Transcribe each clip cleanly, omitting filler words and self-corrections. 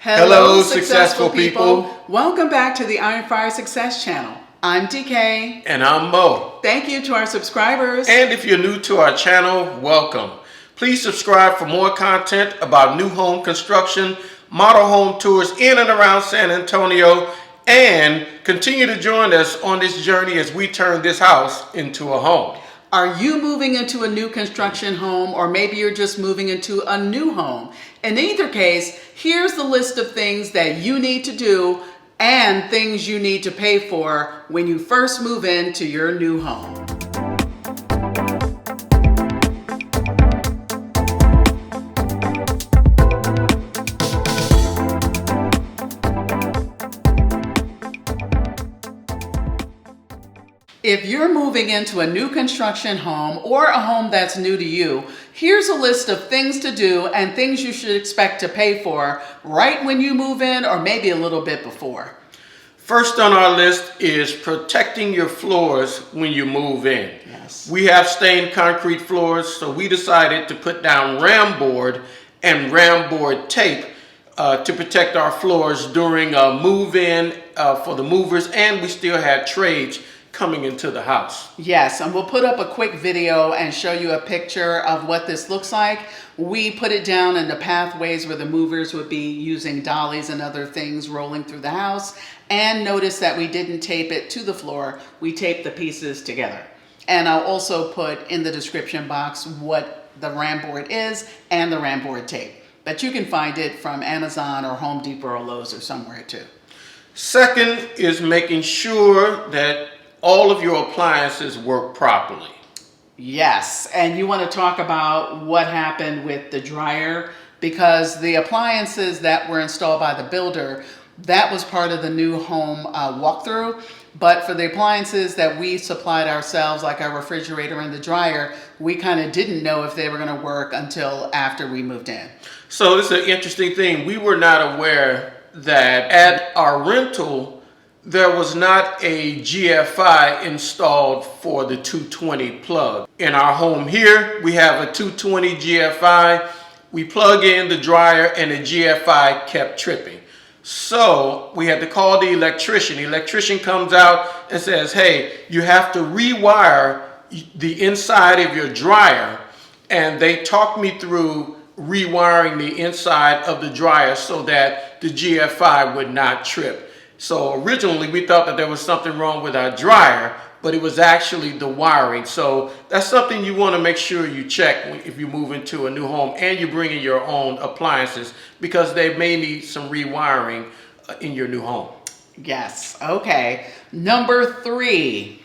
Hello, successful people. Welcome back to the Iron Fire Success Channel. I'm DK. And I'm Mo. Thank you to our subscribers. And if you're new to our channel, welcome. Please subscribe for more content about new home construction, model home tours in and around San Antonio, and continue to join us on this journey as we turn this house into a home. Are you moving into a new construction home, or maybe you're just moving into a new home? In either case, here's the list of things that you need to do and things you need to pay for when you first move into your new home. If you're moving into a new construction home or a home that's new to you, here's a list of things to do and things you should expect to pay for right when you move in, or maybe a little bit before. First on our list is protecting your floors when you move in. Yes. We have stained concrete floors, so we decided to put down ram board and ram board tape to protect our floors during a move-in for the movers, and we still had trades coming into the house. Yes, and we'll put up a quick video and show you a picture of what this looks like. We put it down in the pathways where the movers would be using dollies and other things rolling through the house. And notice that we didn't tape it to the floor, we taped the pieces together. And I'll also put in the description box what the ram board is and the ram board tape. But you can find it from Amazon or Home Depot or Lowe's or somewhere too. Second is making sure that all of your appliances work properly. Yes, and you want to talk about what happened with the dryer, because the appliances that were installed by the builder, that was part of the new home walkthrough. But for the appliances that we supplied ourselves, like our refrigerator and the dryer, we kind of didn't know if they were going to work until after we moved in. So this is an interesting thing. We were not aware that at our rental, there was not a GFI installed for the 220 plug. In our home here, we have a 220 GFI. We plug in the dryer and the GFI kept tripping. So we had to call the electrician. The electrician comes out and says, hey, you have to rewire the inside of your dryer. And they talked me through rewiring the inside of the dryer so that the GFI would not trip. So originally we thought that there was something wrong with our dryer, but it was actually the wiring. So that's something you want to make sure you check if you move into a new home and you bring in your own appliances, because they may need some rewiring in your new home. Yes, okay. Number 3,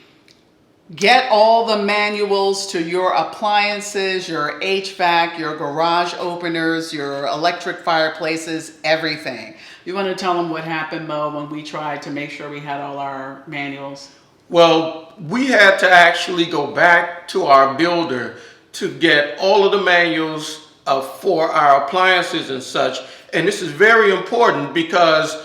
get all the manuals to your appliances, your HVAC, your garage openers, your electric fireplaces, everything. You want to tell them what happened, Mo, when we tried to make sure we had all our manuals? Well, we had to actually go back to our builder to get all of the manuals for our appliances and such. And this is very important because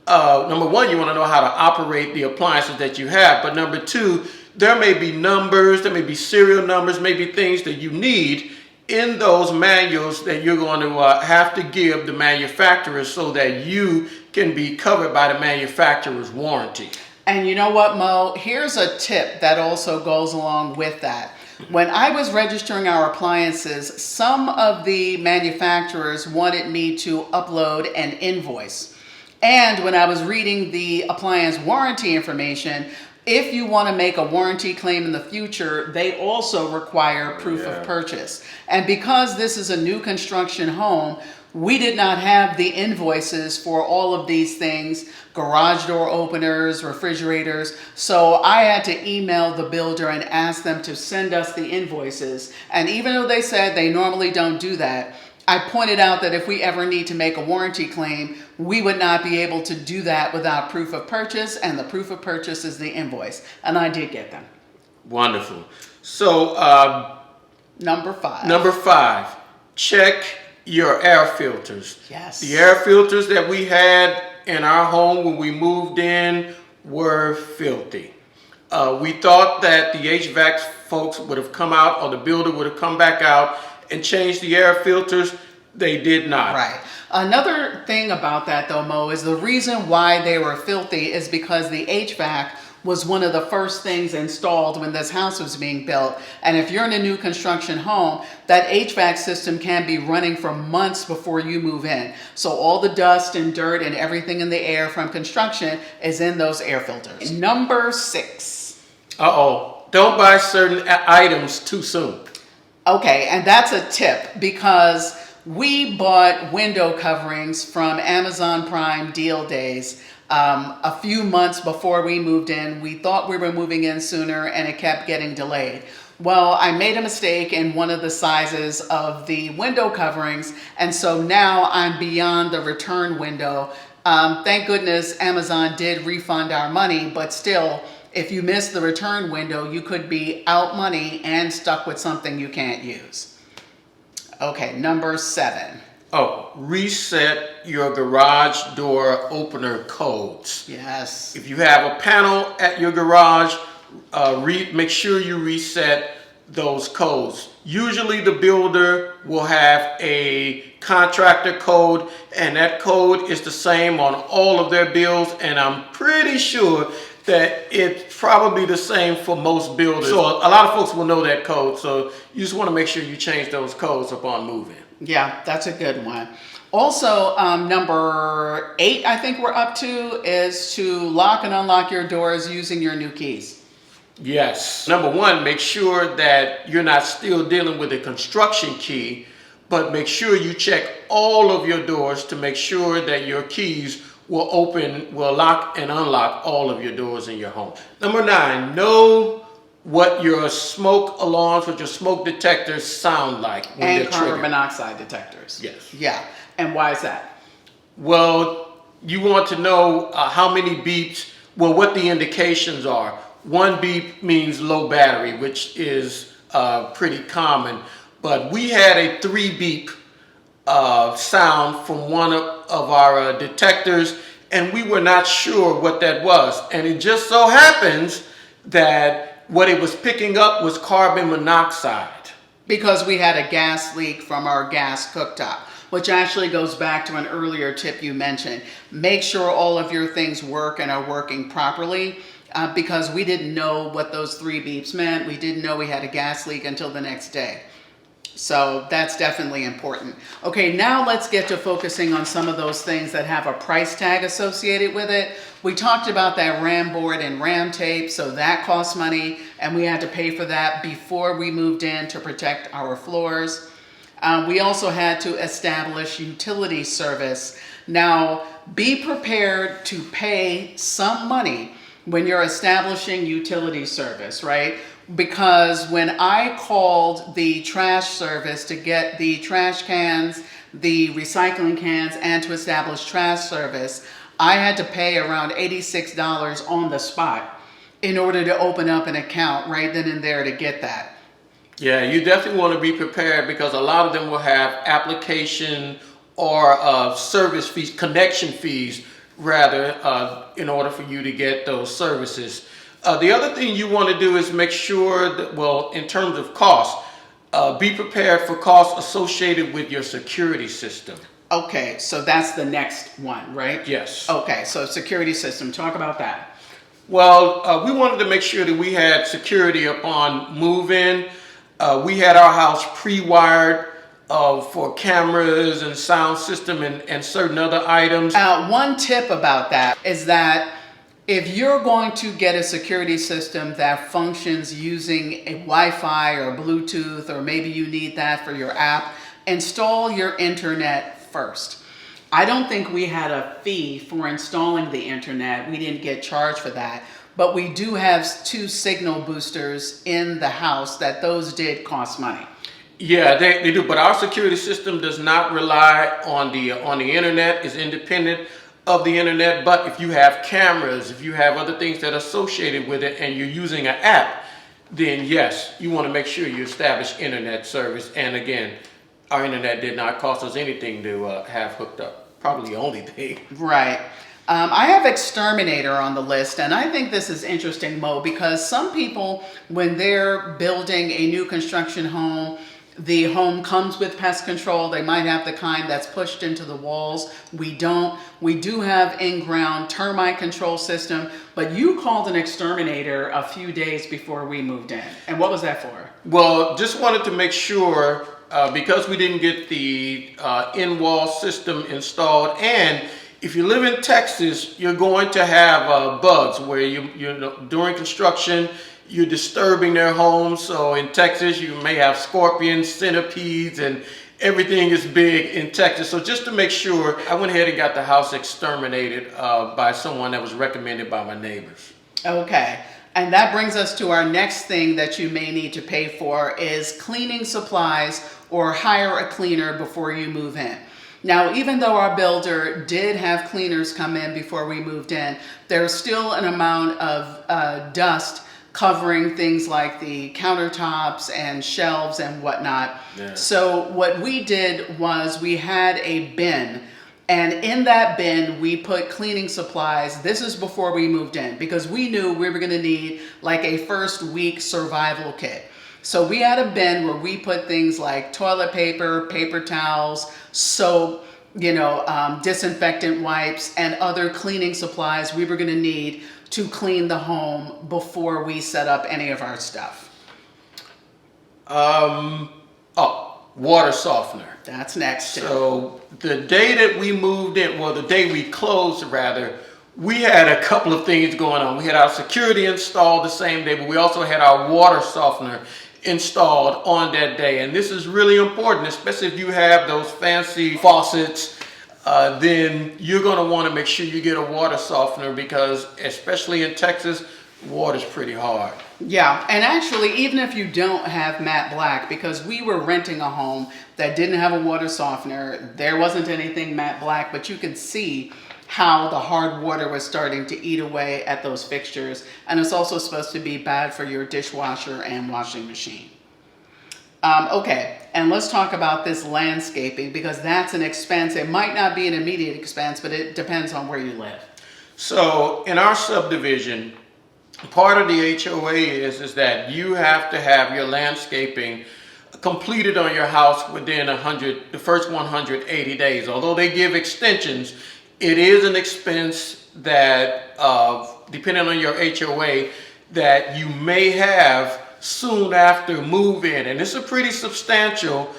number one, you want to know how to operate the appliances that you have. But number two, there may be numbers, there may be serial numbers, maybe things that you need in those manuals that you're going to have to give the manufacturer so that you can be covered by the manufacturer's warranty. And you know what, Mo? Here's a tip that also goes along with that. When I was registering our appliances, some of the manufacturers wanted me to upload an invoice. And when I was reading the appliance warranty information, if you want to make a warranty claim in the future, they also require proof of purchase. And because this is a new construction home, we did not have the invoices for all of these things, garage door openers, refrigerators. So I had to email the builder and ask them to send us the invoices. And even though they said they normally don't do that, I pointed out that if we ever need to make a warranty claim, we would not be able to do that without proof of purchase, and the proof of purchase is the invoice. And I did get them. Wonderful. So Number 5. Number 5, check your air filters. Yes. The air filters that we had in our home when we moved in were filthy. We thought that the HVAC folks would have come out, or the builder would have come back out and changed the air filters. They did not. Right. Another thing about that though, Mo, is the reason why they were filthy is because the HVAC was one of the first things installed when this house was being built. And if you're in a new construction home, that HVAC system can be running for months before you move in. So all the dust and dirt and everything in the air from construction is in those air filters. Number 6. Uh-oh. Don't buy certain items too soon. Okay, and that's a tip because we bought window coverings from Amazon Prime deal days a few months before we moved in. We thought we were moving in sooner and it kept getting delayed. Well, I made a mistake in one of the sizes of the window coverings, and so now I'm beyond the return window. Thank goodness Amazon did refund our money, but still, if you miss the return window, you could be out money and stuck with something you can't use. Okay, number 7. Oh, reset your garage door opener codes. Yes. If you have a panel at your garage, make sure you reset those codes. Usually the builder will have a contractor code, and that code is the same on all of their bills, and I'm pretty sure that it's probably the same for most builders. So a lot of folks will know that code, so you just want to make sure you change those codes upon moving. Yeah, that's a good one. Also, number 8, I think we're up to, is to lock and unlock your doors using your new keys. Yes. Number 1, make sure that you're not still dealing with a construction key, but make sure you check all of your doors to make sure that your keys will lock and unlock all of your doors in your home. Number 9, know what your smoke alarms, what your smoke detectors sound like when and they're carbon triggered. monoxide detectors. Yes. Yeah. And why is that? Well, you want to know how many beeps, what the indications are. 1 beep means low battery, which is pretty common. But we had a 3 beep sound from one of our detectors, and we were not sure what that was. And it just so happens that what it was picking up was carbon monoxide. Because we had a gas leak from our gas cooktop, which actually goes back to an earlier tip you mentioned. Make sure all of your things work and are working properly, because we didn't know what those 3 beeps meant. We didn't know we had a gas leak until the next day. So that's definitely important. Okay, now let's get to focusing on some of those things that have a price tag associated with it. We talked about that RAM board and RAM tape, so that costs money, and we had to pay for that before we moved in to protect our floors. We also had to establish utility service. Now, be prepared to pay some money when you're establishing utility service, right? Because when I called the trash service to get the trash cans, the recycling cans, and to establish trash service, I had to pay around $86 on the spot in order to open up an account right then and there to get that. Yeah, you definitely want to be prepared because a lot of them will have application or service fees, connection fees, rather, in order for you to get those services. The other thing you want to do is make sure that, well, in terms of cost, be prepared for costs associated with your security system. Okay, so that's the next one, right? Yes. Okay, so security system, talk about that. Well, we wanted to make sure that we had security upon move-in. We had our house pre-wired for cameras and sound system and certain other items. One tip about that is that if you're going to get a security system that functions using a Wi-Fi or Bluetooth, or maybe you need that for your app, install your internet first. I don't think we had a fee for installing the internet. We didn't get charged for that. But we do have 2 signal boosters in the house that those did cost money. Yeah, they do. But our security system does not rely on the internet. It's independent of the internet. But if you have cameras, if you have other things that are associated with it, and you're using an app, then yes, you want to make sure you establish internet service. And again, our internet did not cost us anything to have hooked up. Probably the only thing. Right. I have Exterminator on the list, and I think this is interesting, Mo, because some people, when they're building a new construction home, The home comes with pest control. They might have the kind that's pushed into the walls. We don't. We do have in-ground termite control system, but you called an exterminator a few days before we moved in. And what was that for? Well, just wanted to make sure, because we didn't get the in-wall system installed, and if you live in Texas, you're going to have bugs where during construction, you're disturbing their homes. So in Texas, you may have scorpions, centipedes, and everything is big in Texas. So just to make sure, I went ahead and got the house exterminated by someone that was recommended by my neighbors. Okay. And that brings us to our next thing that you may need to pay for is cleaning supplies, or hire a cleaner before you move in. Now, even though our builder did have cleaners come in before we moved in, there's still an amount of dust covering things like the countertops and shelves and whatnot. Yeah. So what we did was we had a bin, and in that bin we put cleaning supplies. This is before we moved in, because we knew we were going to need like a first week survival kit. So we had a bin where we put things like toilet paper, paper towels, soap, disinfectant wipes, and other cleaning supplies we were going to need to clean the home before we set up any of our stuff. Water softener. That's next too. So the day that we moved in, well, the day we closed rather, we had a couple of things going on. We had our security installed the same day, but we also had our water softener installed on that day. And this is really important, especially if you have those fancy faucets. Then you're going to want to make sure you get a water softener, because especially in Texas, water's pretty hard. Yeah, and actually, even if you don't have matte black, because we were renting a home that didn't have a water softener, there wasn't anything matte black, but you could see how the hard water was starting to eat away at those fixtures. And it's also supposed to be bad for your dishwasher and washing machine. Okay, and let's talk about this landscaping, because that's an expense. It might not be an immediate expense, but it depends on where you live. So in our subdivision, part of the HOA is that you have to have your landscaping completed on your house within the first 180 days. Although they give extensions, it is an expense that, depending on your HOA, that you may have soon after move-in, and it's a pretty substantial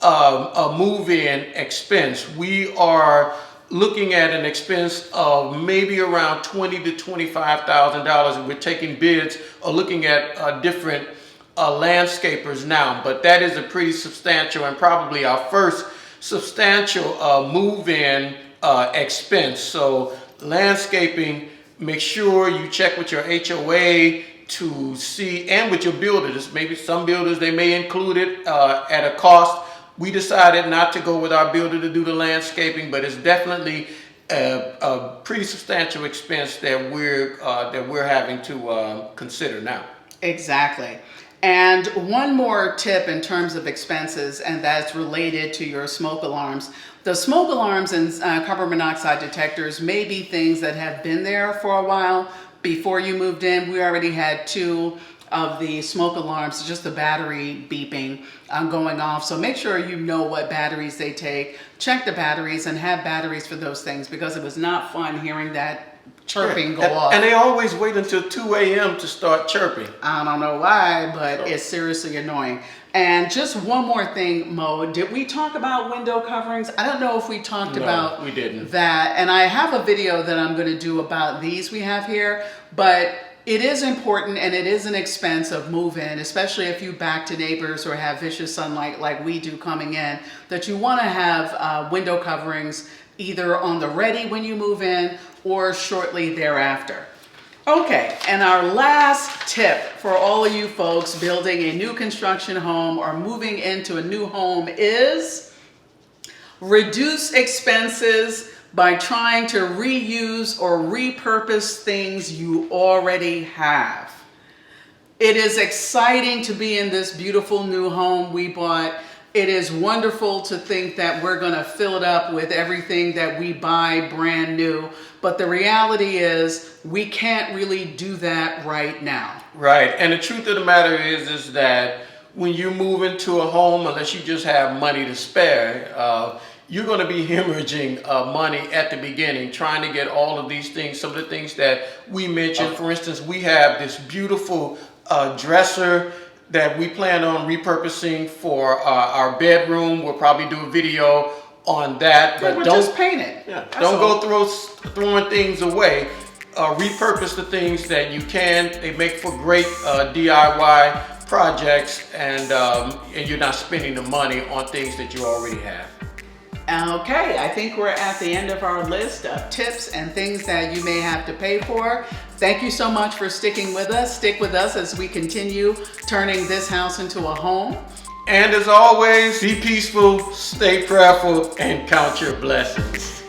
move-in expense. We are looking at an expense of maybe around $20,000 to $25,000, and we're taking bids or looking at different landscapers now. But that is a pretty substantial, and probably our first substantial move-in expense. So landscaping, make sure you check with your HOA to see, and with your builders. Maybe some builders, they may include it at a cost. We decided not to go with our builder to do the landscaping, but it's definitely a pretty substantial expense that we're having to consider now. Exactly. And one more tip in terms of expenses, and that's related to your smoke alarms. The smoke alarms and carbon monoxide detectors may be things that have been there for a while. Before you moved in, we already had 2 of the smoke alarms, just the battery beeping going off. So make sure you know what batteries they take. Check the batteries and have batteries for those things, because it was not fun hearing that chirping go off. And they always wait until 2 a.m. to start chirping. I don't know why, but it's seriously annoying. And just one more thing, Mo, did we talk about window coverings? I don't know if we talked about we didn't. That. And I have a video that I'm going to do about these we have here, but it is important, and it is an expense of move-in, especially if you back to neighbors or have vicious sunlight like we do coming in, that you want to have window coverings either on the ready when you move in or shortly thereafter. Okay, and our last tip for all of you folks building a new construction home or moving into a new home is reduce expenses by trying to reuse or repurpose things you already have. It is exciting to be in this beautiful new home we bought. It is wonderful to think that we're going to fill it up with everything that we buy brand new. But the reality is we can't really do that right now. Right. And the truth of the matter is that when you move into a home, unless you just have money to spare, you're going to be hemorrhaging money at the beginning, trying to get all of these things. Some of the things that we mentioned, for instance, we have this beautiful dresser that we plan on repurposing for our bedroom. We'll probably do a video on that. But But just paint it. yeah, That's don't all. go throwing things away. Repurpose the things that you can. They make for great DIY projects, and you're not spending the money on things that you already have. Okay, I think we're at the end of our list of tips and things that you may have to pay for. Thank you so much for sticking with us. Stick with us as we continue turning this house into a home. And as always, be peaceful, stay prayerful, and count your blessings.